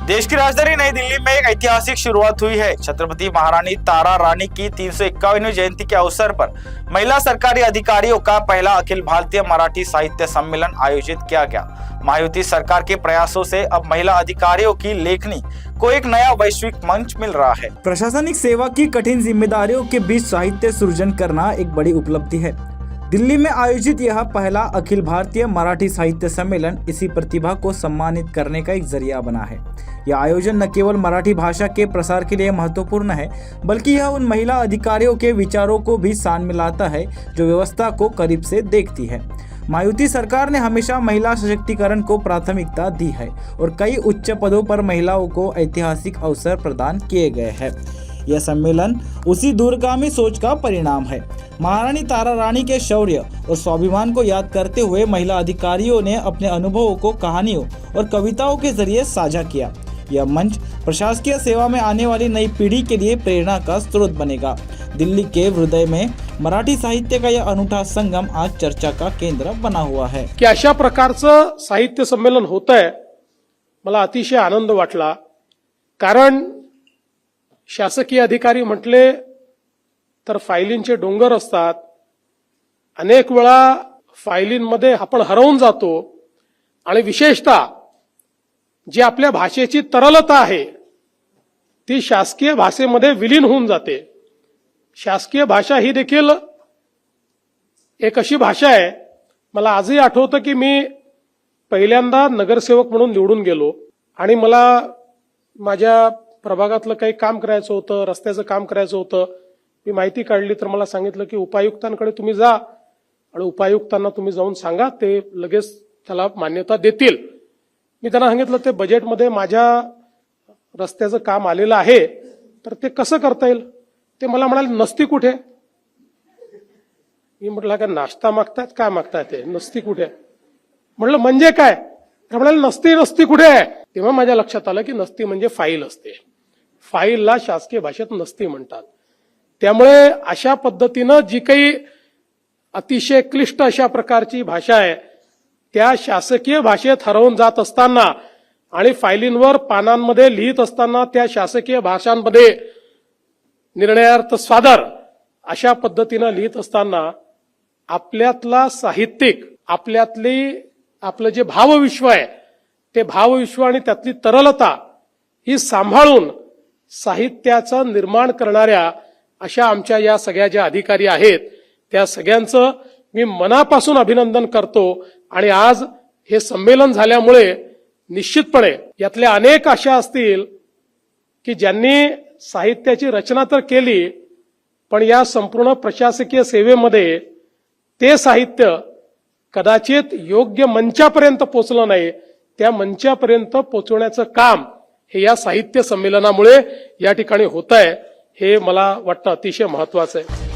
देश की राजधानी नई दिल्ली में एक ऐतिहासिक शुरुआत हुई है। छत्रपति महारानी तारा रानी की 351वीं जयंती के अवसर पर महिला सरकारी अधिकारियों का पहला अखिल भारतीय मराठी साहित्य सम्मेलन आयोजित किया गया। महायुति सरकार के प्रयासों से अब महिला अधिकारियों की लेखनी को एक नया वैश्विक मंच मिल रहा है। प्रशासनिक सेवा की कठिन जिम्मेदारियों के बीच साहित्य सृजन करना एक बड़ी उपलब्धि है। दिल्ली में आयोजित यह पहला अखिल भारतीय मराठी साहित्य सम्मेलन इसी प्रतिभा को सम्मानित करने का एक जरिया बना है। यह आयोजन न केवल मराठी भाषा के प्रसार के लिए महत्वपूर्ण है, बल्कि यह उन महिला अधिकारियों के विचारों को भी साथ मिलाता है जो व्यवस्था को करीब से देखती है। महायुति सरकार ने हमेशा महिला सशक्तिकरण को प्राथमिकता दी है और कई उच्च पदों पर महिलाओं को ऐतिहासिक अवसर प्रदान किए गए हैं। यह सम्मेलन उसी दूरगामी सोच का परिणाम है। महारानी तारा रानी के शौर्य और स्वाभिमान को याद करते हुए महिला अधिकारियों ने अपने अनुभवों को कहानियों और कविताओं के जरिए साझा किया। यह मंच प्रशासकीय सेवा में आने वाली नई पीढ़ी के लिए प्रेरणा का स्रोत बनेगा। दिल्ली के हृदय में मराठी साहित्य का यह अनूठा संगम आज चर्चा का केंद्र बना हुआ है की अशा प्रकारचं साहित्य संमेलन होतंय, मला अतिशय आनंद वाटला। कारण शासकीय अधिकारी म्हटले तर फायलींचे डोंगर असतात। अनेक वेळा फायलींमध्ये आपण हरवून जातो आणि विशेषतः जी आपल्या भाषेची तरलता आहे ती शासकीय भाषेमध्ये विलीन होऊन जाते। शासकीय भाषा ही देखील एक अशी भाषा आहे, मला आजही आठवतं की मी पहिल्यांदा नगरसेवक म्हणून निवडून गेलो आणि मला माझ्या प्रभागातलं काही काम करायचं होतं, रस्त्याचं काम करायचं होतं। मी माहिती काढली तर मला सांगितलं की उपायुक्तांकडे तुम्ही जा आणि उपायुक्तांना तुम्ही जाऊन सांगा, ते लगेच त्याला मान्यता देतील। मी त्यांना सांगितलं ते बजेटमध्ये माझ्या रस्त्याचं काम आलेलं आहे, तर ते कसं करता येईल? ते मला म्हणाले नसती कुठे? मी म्हटलं का नाश्ता मागतायत, काय मागताय ते? नसती कुठे? म्हटलं म्हणजे काय? ते म्हणाले नसती कुठे आहे? तेव्हा माझ्या लक्षात आलं की नसती म्हणजे फाईल असते। फाईलला शासकीय भाषेत नसती म्हणतात। त्यामुळे अशा पद्धतीनं जी काही अतिशय क्लिष्ट अशा प्रकारची भाषा आहे त्या शासकीय भाषेत हरवून जात असताना आणि फायलींवर पानांमध्ये लिहित असताना त्या शासकीय भाषांमध्ये निर्णयार्थ सादर अशा पद्धतीनं लिहित असताना आपल्यातला साहित्यिक आपलं जे भावविश्व आहे ते भावविश्व आणि त्यातली तरलता ही सांभाळून साहित्याचं निर्माण करणाऱ्या अशा आमच्या या सगळ्या ज्या अधिकारी आहेत त्या सगळ्यांचं मी मनापासून अभिनंदन करतो। आणि आज हे संमेलन झाल्यामुळे निश्चितपणे यातल्या अनेक अशा असतील की ज्यांनी साहित्याची रचना तर केली, पण या संपूर्ण प्रशासकीय सेवेमध्ये ते साहित्य कदाचित योग्य मंचापर्यंत पोहोचलं नाही। त्या मंचापर्यंत पोहोचवण्याचं काम हे या साहित्य संमेलनामुळे या ठिकाणी होत आहे, हे मला वाटतं अतिशय महत्त्वाचं आहे।